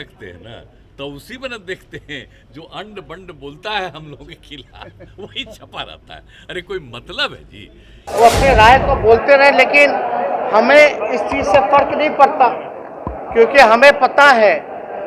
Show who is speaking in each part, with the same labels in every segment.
Speaker 1: लगते हैं ना तो उसी में न देखते हैं जो अंड बंड बोलता है हम लोगों के खिलाफ वही छपा रहता है। अरे कोई मतलब है जी?
Speaker 2: वो अपनी राय तो बोलते रहे, लेकिन हमें इस चीज़ से फर्क नहीं पड़ता, क्योंकि हमें पता है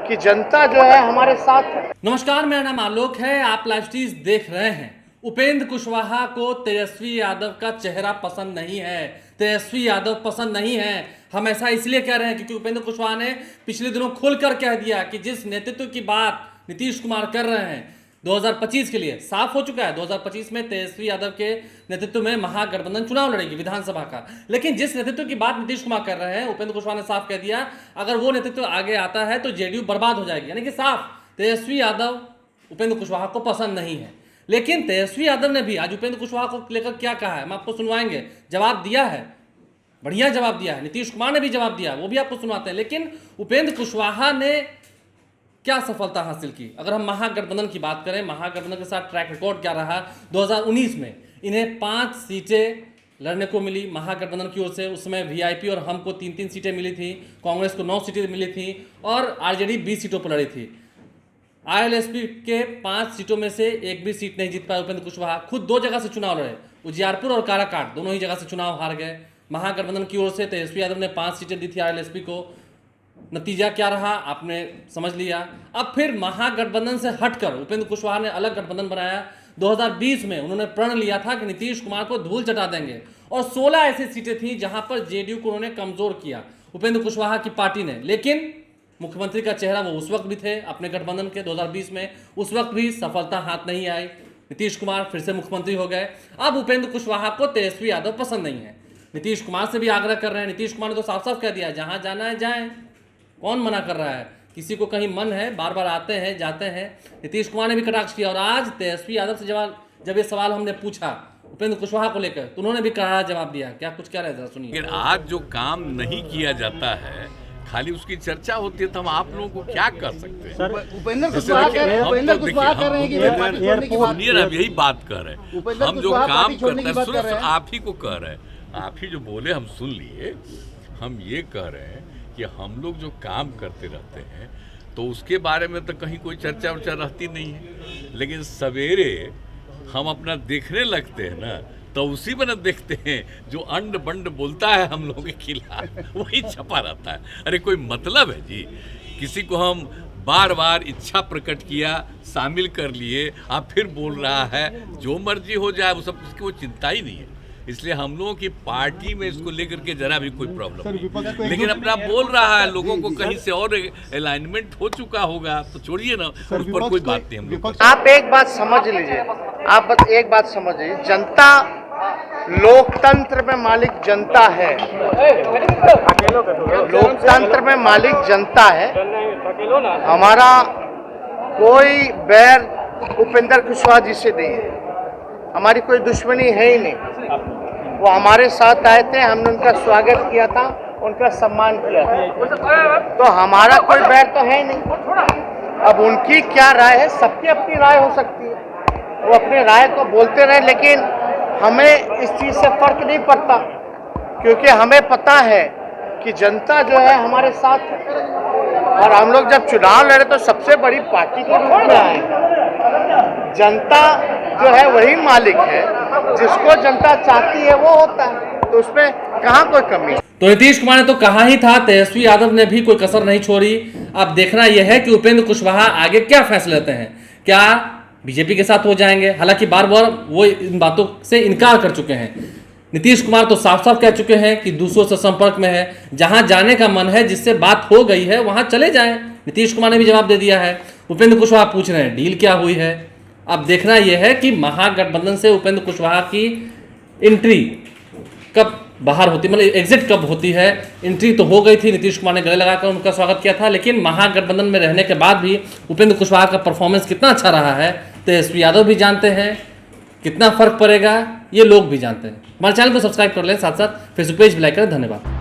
Speaker 2: कि जनता जो है हमारे साथ है।
Speaker 3: नमस्कार, मेरा नाम आलोक है। आप लाइव देख रहे हैं। उपेंद्र कुशवाहा को तेजस्वी यादव का चेहरा पसंद नहीं है, तेजस्वी यादव पसंद नहीं है। हम ऐसा इसलिए कह रहे हैं क्योंकि उपेंद्र कुशवाहा ने पिछले दिनों खुलकर कह दिया कि जिस नेतृत्व की बात नीतीश कुमार कर रहे हैं 2025 के लिए, साफ हो चुका है 2025 में तेजस्वी यादव के नेतृत्व में महागठबंधन चुनाव लड़ेगी विधानसभा का। लेकिन जिस नेतृत्व की बात नीतीश कुमार कर रहे हैं, उपेंद्र कुशवाहा ने साफ कह दिया अगर वो नेतृत्व आगे आता है तो जेडीयू बर्बाद हो जाएगी। यानी कि साफ तेजस्वी यादव उपेंद्र कुशवाहा को पसंद नहीं है। लेकिन तेजस्वी यादव ने भी आज उपेंद्र कुशवाहा को लेकर क्या कहा है, हम आपको सुनवाएंगे। जवाब दिया है, बढ़िया जवाब दिया है। नीतीश कुमार ने भी जवाब दिया, वो भी आपको सुनवाते हैं। लेकिन उपेंद्र कुशवाहा ने क्या सफलता हासिल की? अगर हम महागठबंधन की बात करें, महागठबंधन के साथ ट्रैक रिकॉर्ड क्या रहा? 2019 में इन्हें 5 सीटें लड़ने को मिली महागठबंधन की ओर से। उसमें वीआईपी और हमको 3-3 सीटें मिली थी, कांग्रेस को 9 सीटें मिली थी और आरजेडी 20 सीटों पर लड़ी थी। आईएलएसपी के 5 सीटों में से एक भी सीट नहीं जीत पाए उपेंद्र कुशवाहा। खुद 2 जगह से चुनाव लड़े, उजियारपुर और काराकाट, दोनों ही जगह से चुनाव हार गए। महागठबंधन की ओर से तेजस्वी यादव ने 5 सीटें दी थी आईएलएसपी को। नतीजा क्या रहा आपने समझ लिया। अब फिर महागठबंधन से हटकर उपेंद्र कुशवाहा ने अलग गठबंधन बनाया। 2020 में उन्होंने प्रण लिया था कि नीतीश कुमार को धूल चटा देंगे और 16 ऐसी सीटें थी जहां पर जेडीयू को उन्होंने कमजोर किया उपेंद्र कुशवाहा की पार्टी ने। लेकिन मुख्यमंत्री का चेहरा वो उस वक्त भी थे अपने गठबंधन के 2020 में, उस वक्त भी सफलता हाथ नहीं आई। नीतीश कुमार फिर से मुख्यमंत्री हो गए। अब उपेंद्र कुशवाहा को तेजस्वी यादव पसंद नहीं है। नीतीश कुमार से भी आग्रह कर रहे हैं। नीतीश कुमार ने तो साफ साफ कह दिया जहां जाना है जाएं, कौन मना कर रहा है? किसी को कहीं मन है, बार बार आते हैं जाते हैं। नीतीश कुमार ने भी कटाक्ष किया और आज तेजस्वी यादव से जब ये सवाल हमने पूछा उपेंद्र कुशवाहा को लेकर तो उन्होंने भी करारा जवाब दिया। क्या कुछ कह रहे थे, सुनिए।
Speaker 1: लेकिन आज जो काम नहीं किया जाता है, खाली उसकी चर्चा होती है तो हम आप लोगों को क्या कर सकते हैं?
Speaker 2: उपेंद्र कुशवाहा कह रहे हैं कि पार्टी छोड़ने की बात
Speaker 1: सुनिए ना, यही बात कर रहे हैं। हम जो काम करते हैं सुनो, आप ही को कह रहे हैं, आप ही जो बोले हम सुन लिए। हम ये कह रहे हैं कि हम लोग जो काम करते रहते हैं तो उसके बारे में तो कहीं कोई चर्चा वर्चा रहती नहीं है। लेकिन सवेरे हम अपना देखने लगते हैं ना तो उसी में न देखते हैं जो अंड बंड बोलता है हम लोगों के खिलाफ वही छपा रहता है। अरे कोई मतलब है जी? किसी को हम बार बार इच्छा प्रकट किया, शामिल कर लिए, आप फिर बोल रहा है जो मर्जी हो जाए, वो सब इसकी वो चिंता ही नहीं है। इसलिए हम लोगों की पार्टी में इसको लेकर के जरा भी कोई प्रॉब्लम नहीं। लेकिन अपना बोल रहा है, लोगों को कहीं से और अलाइनमेंट हो चुका होगा तो छोड़िए ना, उस पर कोई बात नहीं। हम लोग
Speaker 2: आप एक बात समझ लीजिए, आप बस एक बात समझिए, जनता लोकतंत्र में मालिक जनता है। लोकतंत्र में मालिक जनता है। हमारा कोई बैर उपेंद्र कुशवाहा जी से नहीं है, हमारी कोई दुश्मनी है ही नहीं। वो हमारे साथ आए थे, हमने उनका स्वागत किया था, उनका सम्मान किया था, तो हमारा कोई बैर तो है ही नहीं। अब उनकी क्या राय है, सबकी अपनी राय हो सकती है, वो अपनी राय तो बोलते रहे, लेकिन हमें इस चीज़ से फर्क नहीं पड़ता, क्योंकि हमें पता है कि जनता जो है हमारे साथ है। और हम लोग जब चुनाव लड़े तो सबसे बड़ी पार्टी के रूप में आए। जनता जो है वही मालिक है, जिसको जनता चाहती है वो होता है, तो उसमें कहाँ कोई कमी है।
Speaker 3: तो नीतीश कुमार ने तो कहा ही था, तेजस्वी यादव ने भी कोई कसर नहीं छोड़ी। अब देखना यह है कि उपेंद्र कुशवाहा आगे क्या फैसले लेते हैं। क्या बीजेपी के साथ हो जाएंगे? हालांकि बार बार वो इन बातों से इनकार कर चुके हैं। नीतीश कुमार तो साफ साफ कह चुके हैं कि दूसरों से संपर्क में है, जहां जाने का मन है, जिससे बात हो गई है वहां चले जाएं। नीतीश कुमार ने भी जवाब दे दिया है। उपेंद्र कुशवाहा पूछ रहे हैं डील क्या हुई है। अब देखना यह है कि महागठबंधन से उपेंद्र कुशवाहा की एंट्री कब बाहर होती, मतलब एग्जिट कब होती है। एंट्री तो हो गई थी, नीतीश कुमार ने गले लगाकर उनका स्वागत किया था, लेकिन महागठबंधन में रहने के बाद भी उपेंद्र कुशवाहा का परफॉर्मेंस कितना अच्छा रहा है तेजस्वी यादव भी जानते हैं। कितना फर्क पड़ेगा ये लोग भी जानते हैं। हमारे चैनल को सब्सक्राइब कर लें, साथ साथ फेसबुक पेज भी लाइक करें। धन्यवाद।